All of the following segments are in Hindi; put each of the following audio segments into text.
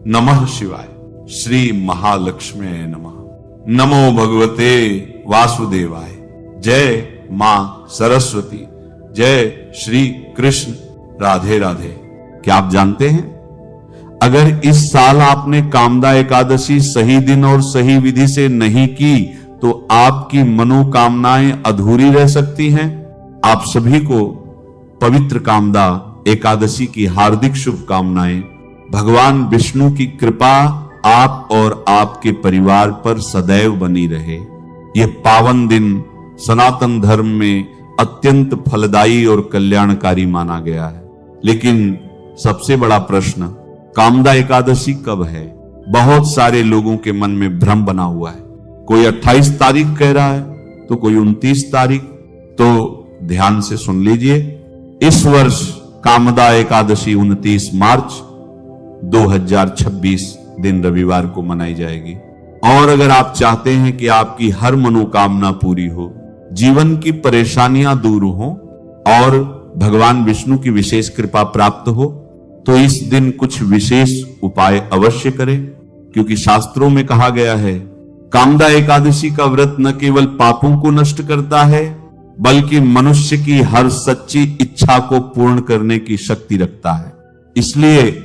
नमः शिवाय। श्री महालक्ष्मी नमः। नमो भगवते वासुदेवाय। जय मां सरस्वती। जय श्री कृष्ण। राधे राधे। क्या आप जानते हैं, अगर इस साल आपने कामदा एकादशी सही दिन और सही विधि से नहीं की तो आपकी मनोकामनाएं अधूरी रह सकती हैं। आप सभी को पवित्र कामदा एकादशी की हार्दिक शुभकामनाएं। भगवान विष्णु की कृपा आप और आपके परिवार पर सदैव बनी रहे। यह पावन दिन सनातन धर्म में अत्यंत फलदायी और कल्याणकारी माना गया है। लेकिन सबसे बड़ा प्रश्न, कामदा एकादशी कब है? बहुत सारे लोगों के मन में भ्रम बना हुआ है। कोई 28 तारीख कह रहा है तो कोई 29 तारीख। तो ध्यान से सुन लीजिए, इस वर्ष कामदा एकादशी 29 मार्च 2026 दिन रविवार को मनाई जाएगी। और अगर आप चाहते हैं कि आपकी हर मनोकामना पूरी हो, जीवन की परेशानियां दूर हो और भगवान विष्णु की विशेष कृपा प्राप्त हो, तो इस दिन कुछ विशेष उपाय अवश्य करें। क्योंकि शास्त्रों में कहा गया है, कामदा एकादशी का व्रत न केवल पापों को नष्ट करता है बल्कि मनुष्य की हर सच्ची इच्छा को पूर्ण करने की शक्ति रखता है। इसलिए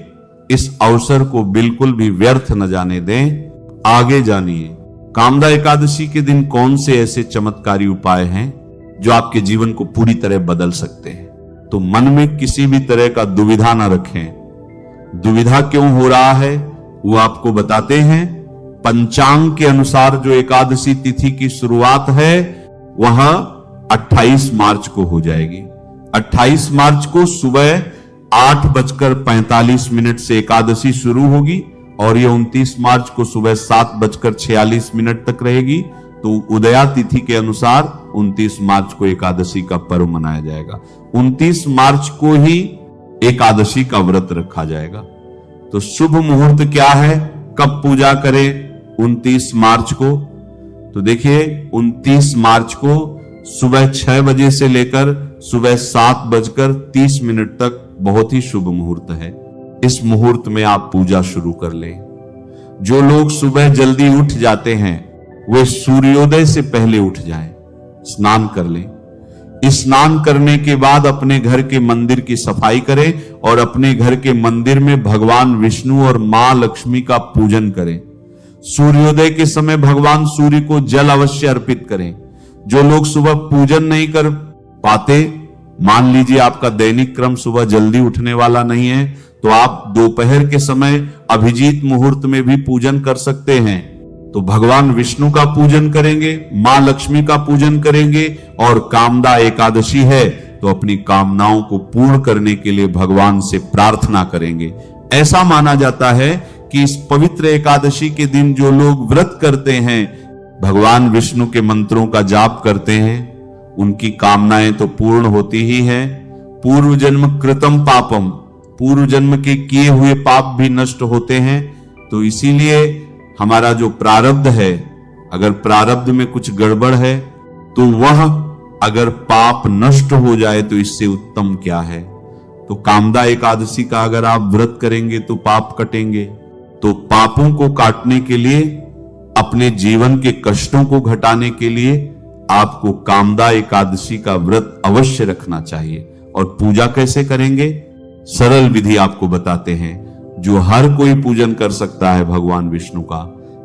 इस अवसर को बिल्कुल भी व्यर्थ न जाने दें। आगे जानिए, कामदा एकादशी के दिन कौन से ऐसे चमत्कारी उपाय हैं जो आपके जीवन को पूरी तरह बदल सकते हैं। तो मन में किसी भी तरह का दुविधा ना रखें। दुविधा क्यों हो रहा है वो आपको बताते हैं। पंचांग के अनुसार जो एकादशी तिथि की शुरुआत है वह 28 मार्च को हो जाएगी। 28 मार्च को सुबह 8:45 से एकादशी शुरू होगी और ये 29 मार्च को सुबह 7:46 तक रहेगी। तो उदया तिथि के अनुसार 29 मार्च को एकादशी का पर्व मनाया जाएगा। 29 मार्च को ही एकादशी का व्रत रखा जाएगा। तो शुभ मुहूर्त क्या है, कब पूजा करें 29 मार्च को? तो देखिए, 29 मार्च को सुबह 6 बजे से लेकर सुबह 7:30 तक बहुत ही शुभ मुहूर्त है। इस मुहूर्त में आप पूजा शुरू कर लें। जो लोग सुबह जल्दी उठ जाते हैं वे सूर्योदय से पहले उठ जाएं, स्नान कर लें। स्नान करने के बाद अपने घर के मंदिर की सफाई करें और अपने घर के मंदिर में भगवान विष्णु और मां लक्ष्मी का पूजन करें। सूर्योदय के समय भगवान सूर्य को जल अवश्य अर्पित करें। जो लोग सुबह पूजन नहीं कर पाते, मान लीजिए आपका दैनिक क्रम सुबह जल्दी उठने वाला नहीं है, तो आप दोपहर के समय अभिजीत मुहूर्त में भी पूजन कर सकते हैं। तो भगवान विष्णु का पूजन करेंगे, मां लक्ष्मी का पूजन करेंगे और कामदा एकादशी है तो अपनी कामनाओं को पूर्ण करने के लिए भगवान से प्रार्थना करेंगे। ऐसा माना जाता है कि इस पवित्र एकादशी के दिन जो लोग व्रत करते हैं, भगवान विष्णु के मंत्रों का जाप करते हैं, उनकी कामनाएं तो पूर्ण होती ही हैं। पूर्व जन्म कृतम पापम, पूर्व जन्म के किए हुए पाप भी नष्ट होते हैं। तो इसीलिए हमारा जो प्रारब्ध है, अगर प्रारब्ध में कुछ गड़बड़ है तो वह अगर पाप नष्ट हो जाए तो इससे उत्तम क्या है। तो कामदा एकादशी का अगर आप व्रत करेंगे तो पाप कटेंगे। तो पापों को काटने के लिए, अपने जीवन के कष्टों को घटाने के लिए आपको कामदा एकादशी का व्रत अवश्य रखना चाहिए। और पूजा कैसे करेंगे, सरल विधि आपको बताते हैं जो हर कोई पूजन कर सकता है भगवान विष्णु का।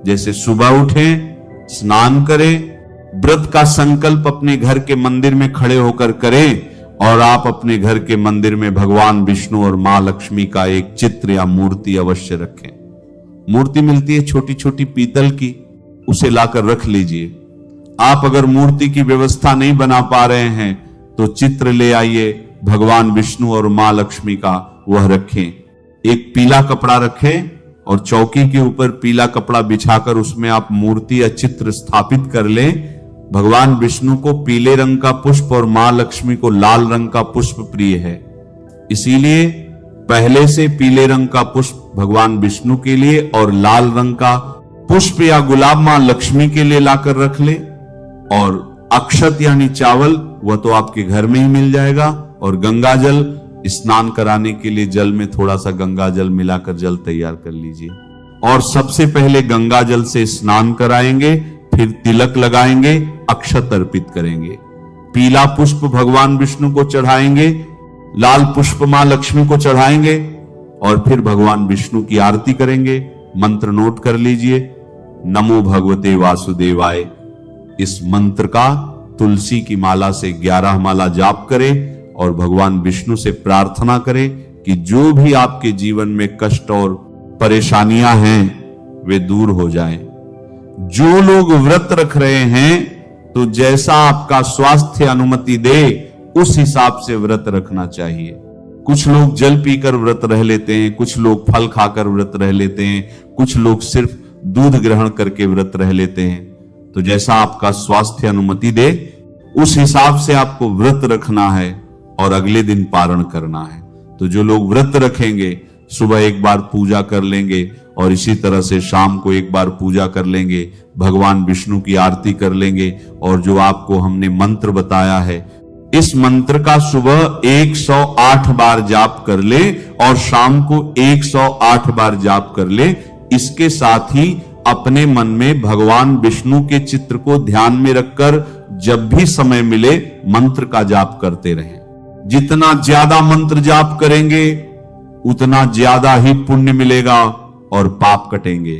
जैसे सुबह उठें, स्नान करें, व्रत का संकल्प अपने घर के मंदिर में खड़े होकर करें और आप अपने घर के मंदिर में भगवान विष्णु और मां लक्ष्मी का एक चित्र या मूर्ति अवश्य रखें। मूर्ति मिलती है छोटी छोटी पीतल की, उसे लाकर रख लीजिए। आप अगर मूर्ति की व्यवस्था नहीं बना पा रहे हैं तो चित्र ले आइए भगवान विष्णु और मां लक्ष्मी का, वह रखें। एक पीला कपड़ा रखें और चौकी के ऊपर पीला कपड़ा बिछाकर उसमें आप मूर्ति या चित्र स्थापित कर लें। भगवान विष्णु को पीले रंग का पुष्प और मां लक्ष्मी को लाल रंग का पुष्प प्रिय है, इसीलिए पहले से पीले रंग का पुष्प भगवान विष्णु के लिए और लाल रंग का पुष्प या गुलाब मां लक्ष्मी के लिए लाकर रख ले। और अक्षत यानी चावल, वह तो आपके घर में ही मिल जाएगा। और गंगा जल स्नान कराने के लिए जल में थोड़ा सा गंगा जल मिलाकर जल तैयार कर लीजिए और सबसे पहले गंगा जल से स्नान कराएंगे, फिर तिलक लगाएंगे, अक्षत अर्पित करेंगे, पीला पुष्प भगवान विष्णु को चढ़ाएंगे, लाल पुष्प मां लक्ष्मी को चढ़ाएंगे और फिर भगवान विष्णु की आरती करेंगे। मंत्र नोट कर लीजिए, नमो भगवते वासुदेवाय। इस मंत्र का तुलसी की माला से 11 माला जाप करें और भगवान विष्णु से प्रार्थना करें कि जो भी आपके जीवन में कष्ट और परेशानियां हैं वे दूर हो जाएं। जो लोग व्रत रख रहे हैं तो जैसा आपका स्वास्थ्य अनुमति दे उस हिसाब से व्रत रखना चाहिए। कुछ लोग जल पीकर व्रत रह लेते हैं, कुछ लोग फल खाकर व्रत रह लेते हैं, कुछ लोग सिर्फ दूध ग्रहण करके व्रत रह लेते हैं। तो जैसा आपका स्वास्थ्य अनुमति दे उस हिसाब से आपको व्रत रखना है और अगले दिन पारण करना है। तो जो लोग व्रत रखेंगे सुबह एक बार पूजा कर लेंगे और इसी तरह से शाम को एक बार पूजा कर लेंगे, भगवान विष्णु की आरती कर लेंगे और जो आपको हमने मंत्र बताया है इस मंत्र का सुबह 108 बार जाप कर ले और शाम को 108 बार जाप कर ले। इसके साथ ही अपने मन में भगवान विष्णु के चित्र को ध्यान में रखकर जब भी समय मिले मंत्र का जाप करते रहें। जितना ज्यादा मंत्र जाप करेंगे उतना ज्यादा ही पुण्य मिलेगा और पाप कटेंगे।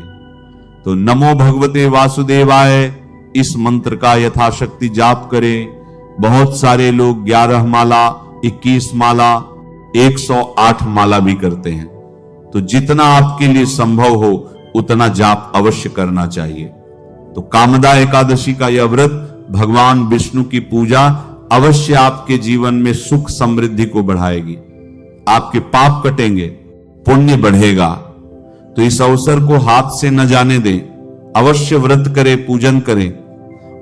तो नमो भगवते वासुदेवाय इस मंत्र का यथाशक्ति जाप करें। बहुत सारे लोग 11 माला, 21 माला, 108 माला भी करते हैं। तो जितना आपके लिए संभव हो उतना जाप अवश्य करना चाहिए। तो कामदा एकादशी का यह व्रत भगवान विष्णु की पूजा अवश्य आपके जीवन में सुख समृद्धि को बढ़ाएगी। आपके पाप कटेंगे, पुण्य बढ़ेगा। तो इस अवसर को हाथ से न जाने दें, अवश्य व्रत करें, पूजन करें।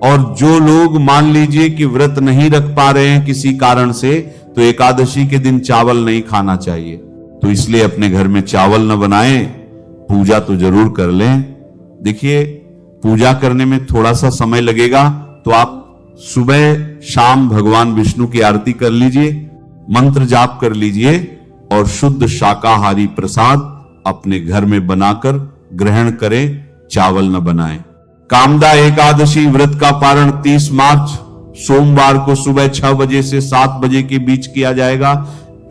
और जो लोग मान लीजिए कि व्रत नहीं रख पा रहे हैं किसी कारण से, तो एकादशी के दिन चावल नहीं खाना चाहिए। तो इसलिए अपने घर में चावल न बनाएं, पूजा तो जरूर कर लें। देखिए पूजा करने में थोड़ा सा समय लगेगा, तो आप सुबह शाम भगवान विष्णु की आरती कर लीजिए, मंत्र जाप कर लीजिए और शुद्ध शाकाहारी प्रसाद अपने घर में बनाकर ग्रहण करें, चावल न बनाएं। कामदा एकादशी व्रत का पारण 30 मार्च सोमवार को सुबह 6 बजे से 7 बजे के बीच किया जाएगा।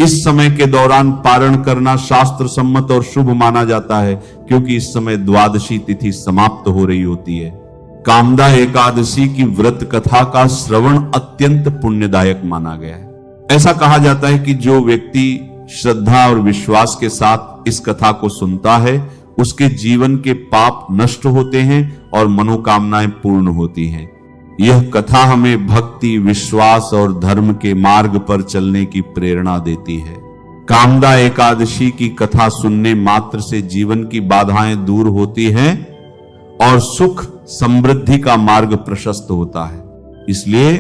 इस समय के दौरान पारण करना शास्त्र सम्मत और शुभ माना जाता है, क्योंकि इस समय द्वादशी तिथि समाप्त हो रही होती है। कामदा एकादशी की व्रत कथा का श्रवण अत्यंत पुण्यदायक माना गया है। ऐसा कहा जाता है कि जो व्यक्ति श्रद्धा और विश्वास के साथ इस कथा को सुनता है उसके जीवन के पाप नष्ट होते हैं और मनोकामनाएं पूर्ण होती हैं। यह कथा हमें भक्ति, विश्वास और धर्म के मार्ग पर चलने की प्रेरणा देती है। कामदा एकादशी की कथा सुनने मात्र से जीवन की बाधाएं दूर होती हैं और सुख समृद्धि का मार्ग प्रशस्त होता है। इसलिए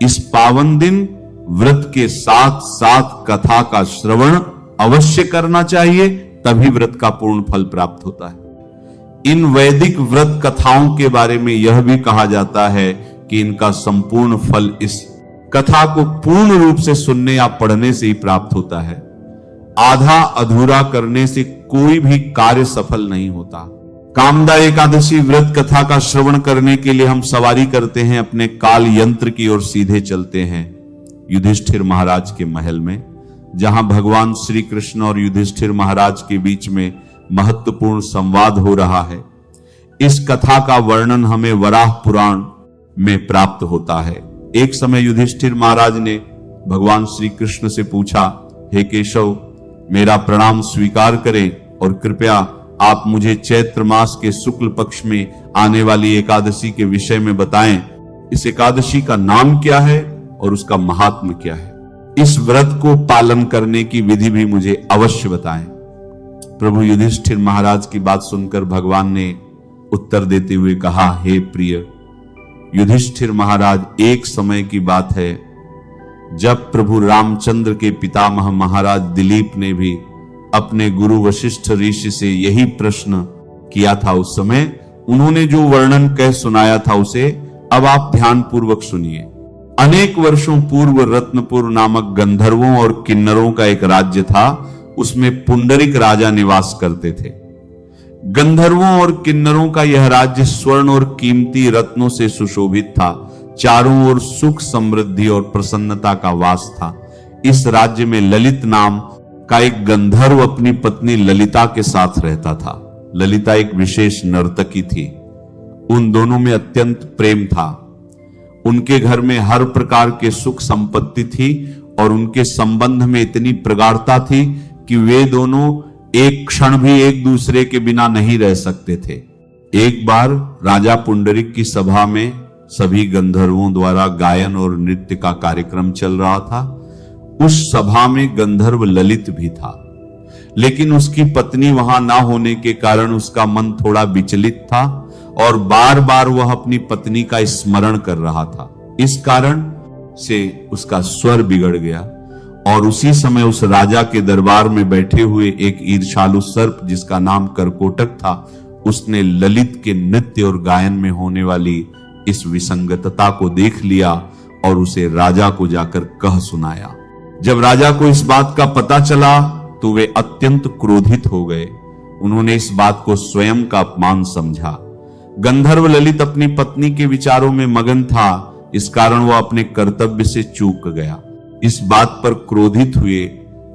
इस पावन दिन व्रत के साथ साथ कथा का श्रवण अवश्य करना चाहिए, तभी व्रत का पूर्ण फल प्राप्त होता है। इन वैदिक व्रत कथाओं के बारे में यह भी कहा जाता है कि इनका संपूर्ण फल इस कथा को पूर्ण रूप से सुनने या पढ़ने से ही प्राप्त होता है। आधा अधूरा करने से कोई भी कार्य सफल नहीं होता। कामदा एकादशी व्रत कथा का श्रवण करने के लिए हम सवारी करते हैं अपने काल यंत्र की ओर सीधे चलते हैं युधिष्ठिर महाराज के महल में, जहां भगवान श्री कृष्ण और युधिष्ठिर महाराज के बीच में महत्वपूर्ण संवाद हो रहा है। इस कथा का वर्णन हमें वराह पुराण में प्राप्त होता है। एक समय युधिष्ठिर महाराज ने भगवान श्री कृष्ण से पूछा, हे केशव, मेरा प्रणाम स्वीकार करें और कृपया आप मुझे चैत्र मास के शुक्ल पक्ष में आने वाली एकादशी के विषय में बताएं। इस एकादशी का नाम क्या है और उसका महात्म्य क्या है? इस व्रत को पालन करने की विधि भी मुझे अवश्य बताएं। प्रभु युधिष्ठिर महाराज की बात सुनकर भगवान ने उत्तर देते हुए कहा, हे प्रिय युधिष्ठिर महाराज, एक समय की बात है जब प्रभु रामचंद्र के पितामह महाराज दिलीप ने भी अपने गुरु वशिष्ठ ऋषि से यही प्रश्न किया था। उस समय उन्होंने जो वर्णन कह सुनाया था उसे अब आप ध्यान पूर्वक सुनिए। अनेक वर्षों पूर्व रत्नपुर नामक गंधर्वों और किन्नरों का एक राज्य था। उसमें पुंडरिक राजा निवास करते थे। गंधर्वों और किन्नरों का यह राज्य स्वर्ण और कीमती रत्नों से सुशोभित था। चारों ओर सुख, समृद्धि और प्रसन्नता का वास था। इस राज्य में ललित नाम का एक गंधर्व अपनी पत्नी ललिता के साथ रहता था। ललिता एक विशेष नर्तकी थी। उन दोनों में अत्यंत प्रेम था। उनके घर में हर प्रकार के सुख संपत्ति थी और उनके संबंध में इतनी प्रगाढ़ता थी कि वे दोनों एक क्षण भी एक दूसरे के बिना नहीं रह सकते थे। एक बार राजा पुंडरिक की सभा में सभी गंधर्वों द्वारा गायन और नृत्य का कार्यक्रम चल रहा था। उस सभा में गंधर्व ललित भी था, लेकिन उसकी पत्नी वहां ना होने के कारण उसका मन थोड़ा विचलित था और बार बार वह अपनी पत्नी का स्मरण कर रहा था। इस कारण से उसका स्वर बिगड़ गया और उसी समय उस राजा के दरबार में बैठे हुए एक ईर्ष्यालु सर्प जिसका नाम करकोटक था, उसने ललित के नृत्य और गायन में होने वाली इस विसंगतता को देख लिया और उसे राजा को जाकर कह सुनाया। जब राजा को इस बात का पता चला तो वे अत्यंत क्रोधित हो गए। उन्होंने इस बात को स्वयं का अपमान समझा। गंधर्व ललित अपनी पत्नी के विचारों में मगन था, इस कारण वह अपने कर्तव्य से चूक गया। इस बात पर क्रोधित हुए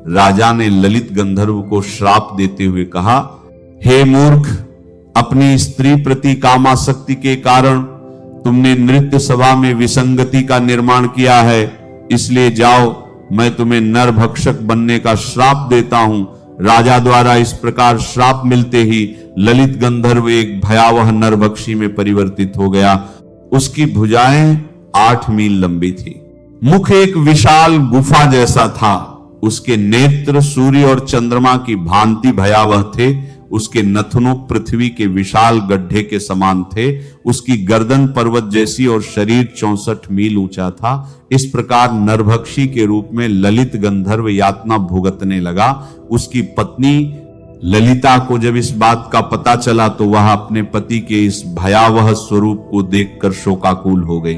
राजा ने ललित गंधर्व को श्राप देते हुए कहा, हे मूर्ख, अपनी स्त्री प्रति कामासक्ति के कारण तुमने नृत्य सभा में विसंगति का निर्माण किया है, इसलिए जाओ, मैं तुम्हें नरभक्षक बनने का श्राप देता हूं। राजा द्वारा इस प्रकार श्राप मिलते ही ललित गंधर्व एक भयावह नरभक्षी में परिवर्तित हो गया। उसकी भुजाएं 8 मील लंबी थी, मुख एक विशाल गुफा जैसा था, उसके नेत्र सूर्य और चंद्रमा की भांति भयावह थे, उसके नथनों पृथ्वी के विशाल गड्ढे के समान थे, उसकी गर्दन पर्वत जैसी और शरीर 64 मील ऊंचा था। इस प्रकार नरभक्षी के रूप में ललित गंधर्व यातना भुगतने लगा। उसकी पत्नी ललिता को जब इस बात का पता चला तो वह अपने पति के इस भयावह स्वरूप को देखकर शोकाकुल हो गई।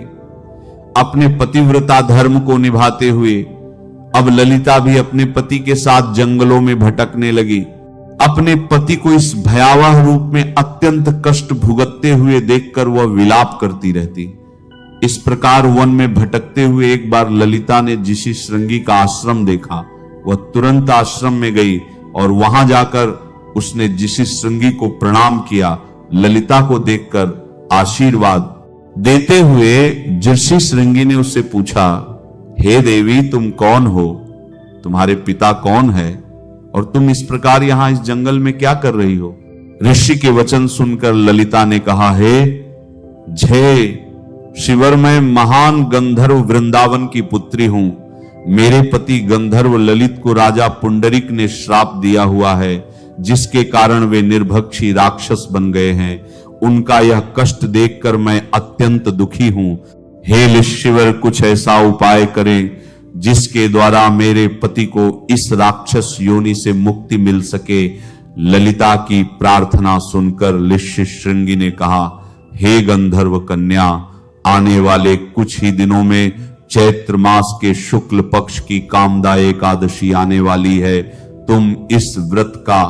अपने पतिव्रता धर्म को निभाते हुए अब ललिता भी अपने पति के साथ जंगलों में भटकने लगी। अपने पति को इस भयावह रूप में अत्यंत कष्ट भुगतते हुए देखकर वह विलाप करती रहती। इस प्रकार वन में भटकते हुए एक बार ललिता ने ऋषि श्रृंगी का आश्रम देखा। वह तुरंत आश्रम में गई और वहां जाकर उसने ऋषि श्रृंगी को प्रणाम किया। ललिता को देखकर आशीर्वाद देते हुए ऋषि श्रृंगी ने उससे पूछा, हे देवी, तुम कौन हो? तुम्हारे पिता कौन है और तुम इस प्रकार यहां इस जंगल में क्या कर रही हो? ऋषि के वचन सुनकर ललिता ने कहा, हे जय शिवर, मैं महान गंधर्व वृंदावन की पुत्री हूं। मेरे पति गंधर्व ललित को राजा पुंडरिक ने श्राप दिया हुआ है, जिसके कारण वे निर्भक्षी राक्षस बन गए हैं। उनका यह कष्ट देखकर मैं अत्यंत दुखी हूं। हे ऋषिवर, कुछ ऐसा उपाय करें जिसके द्वारा मेरे पति को इस राक्षस योनि से मुक्ति मिल सके। ललिता की प्रार्थना सुनकर ऋषि श्रृंगी ने कहा, हे गंधर्व कन्या, आने वाले कुछ ही दिनों में चैत्र मास के शुक्ल पक्ष की कामदा एकादशी आने वाली है। तुम इस व्रत का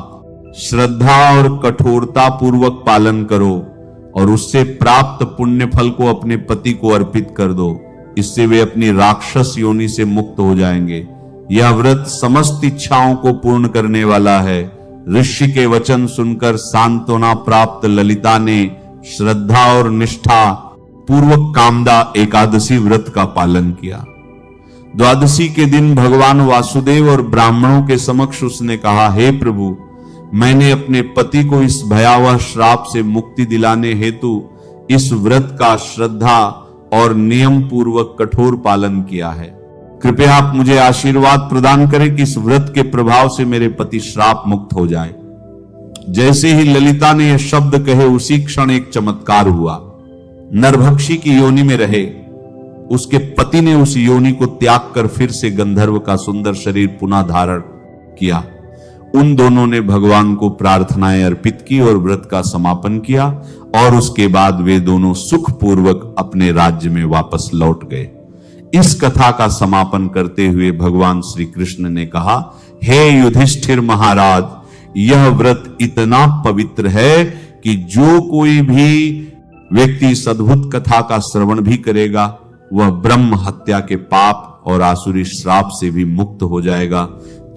श्रद्धा और कठोरता पूर्वक पालन करो और उससे प्राप्त पुण्य फल को अपने पति को अर्पित कर दो। इससे वे अपनी राक्षस योनि से मुक्त हो जाएंगे। यह व्रत समस्त इच्छाओं को पूर्ण करने वाला है। ऋषि के वचन सुनकर सांत्वना प्राप्त ललिता ने श्रद्धा और निष्ठा पूर्वक कामदा एकादशी व्रत का पालन किया। द्वादशी के दिन भगवान वासुदेव और ब्राह्मणों के समक्ष उसने कहा, हे प्रभु, मैंने अपने पति को इस भयावह श्राप से मुक्ति दिलाने हेतु इस व्रत का श्रद्धा और नियम पूर्वक कठोर पालन किया है। कृपया आप मुझे आशीर्वाद प्रदान करें कि इस व्रत के प्रभाव से मेरे पति श्राप मुक्त हो जाए। जैसे ही ललिता ने यह शब्द कहे उसी क्षण एक चमत्कार हुआ। नरभक्षी की योनि में रहे उसके पति ने उस योनि को त्याग कर फिर से गंधर्व का सुंदर शरीर पुनः धारण किया। उन दोनों ने भगवान को प्रार्थनाएं अर्पित की और व्रत का समापन किया और उसके बाद वे दोनों सुखपूर्वक अपने राज्य में वापस लौट गए। इस कथा का समापन करते हुए भगवान श्री कृष्ण ने कहा, हे युधिष्ठिर महाराज, यह व्रत इतना पवित्र है कि जो कोई भी व्यक्ति इस अद्भुत कथा का श्रवण भी करेगा वह ब्रह्म हत्या के पाप और आसुरी श्राप से भी मुक्त हो जाएगा।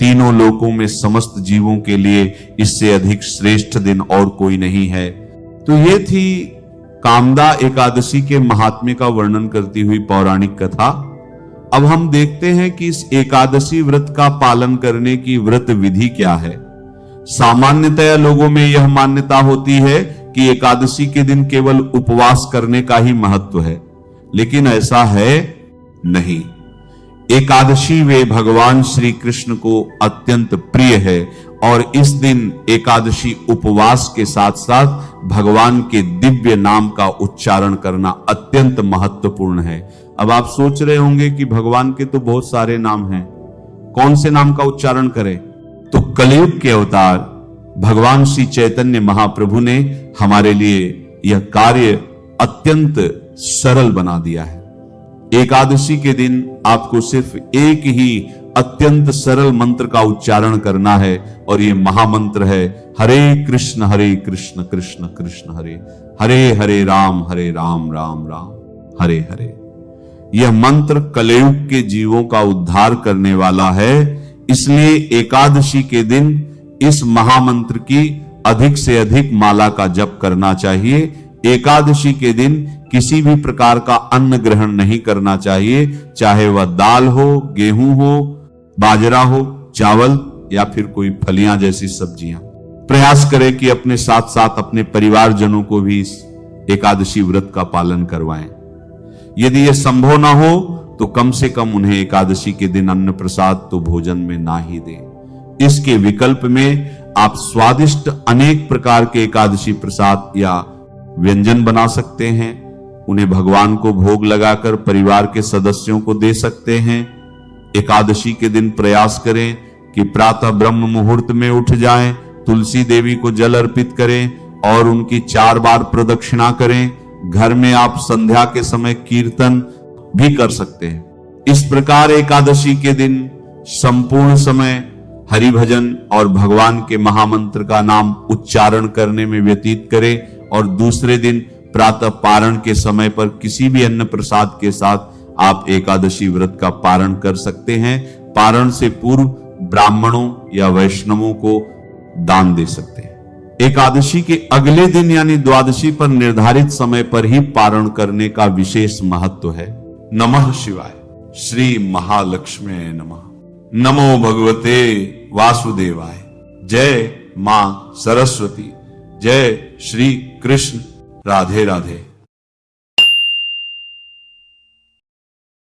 तीनों लोकों में समस्त जीवों के लिए इससे अधिक श्रेष्ठ दिन और कोई नहीं है। तो ये थी कामदा एकादशी के महात्म्य का वर्णन करती हुई पौराणिक कथा। अब हम देखते हैं कि इस एकादशी व्रत का पालन करने की व्रत विधि क्या है। सामान्यतया लोगों में यह मान्यता होती है कि एकादशी के दिन केवल उपवास करने का ही महत्व है, लेकिन ऐसा है नहीं। एकादशी वे भगवान श्री कृष्ण को अत्यंत प्रिय है और इस दिन एकादशी उपवास के साथ साथ भगवान के दिव्य नाम का उच्चारण करना अत्यंत महत्वपूर्ण है। अब आप सोच रहे होंगे कि भगवान के तो बहुत सारे नाम हैं, कौन से नाम का उच्चारण करें? तो कलयुग के अवतार भगवान श्री चैतन्य महाप्रभु ने हमारे लिए यह कार्य अत्यंत सरल बना दिया है। एकादशी के दिन आपको सिर्फ एक ही अत्यंत सरल मंत्र का उच्चारण करना है और यह महामंत्र है, हरे कृष्ण कृष्ण कृष्ण हरे, हरे हरे राम राम राम हरे हरे। यह मंत्र कलयुग के जीवों का उद्धार करने वाला है। इसलिए एकादशी के दिन इस महामंत्र की अधिक से अधिक माला का जप करना चाहिए। एकादशी के दिन किसी भी प्रकार का अन्न ग्रहण नहीं करना चाहिए, चाहे वह दाल हो, गेहूं हो, बाजरा हो, चावल या फिर कोई फलियां जैसी सब्जियां। प्रयास करें कि अपने साथ साथ अपने परिवारजनों को भी इस एकादशी व्रत का पालन करवाएं। यदि यह संभव ना हो तो कम से कम उन्हें एकादशी के दिन अन्न प्रसाद तो भोजन में ना ही दें। इसके विकल्प में आप स्वादिष्ट अनेक प्रकार के एकादशी प्रसाद या व्यंजन बना सकते हैं। उन्हें भगवान को भोग लगाकर परिवार के सदस्यों को दे सकते हैं। एकादशी के दिन प्रयास करें कि प्रातः ब्रह्म मुहूर्त में उठ जाएं, तुलसी देवी को जल अर्पित करें और उनकी 4 बार प्रदक्षिणा करें। घर में आप संध्या के समय कीर्तन भी कर सकते हैं। इस प्रकार एकादशी के दिन संपूर्ण समय हरि भजन और भगवान के महामंत्र का नाम उच्चारण करने में व्यतीत करें और दूसरे दिन प्रातः पारण के समय पर किसी भी अन्न प्रसाद के साथ आप एकादशी व्रत का पारण कर सकते हैं। पारण से पूर्व ब्राह्मणों या वैष्णवों को दान दे सकते हैं। एकादशी के अगले दिन यानी द्वादशी पर निर्धारित समय पर ही पारण करने का विशेष महत्व है। नमः शिवाय। श्री महालक्ष्मी नमः। नमो भगवते वासुदेवाय। जय मां सरस्वती। जय श्री कृष्ण। राधे राधे।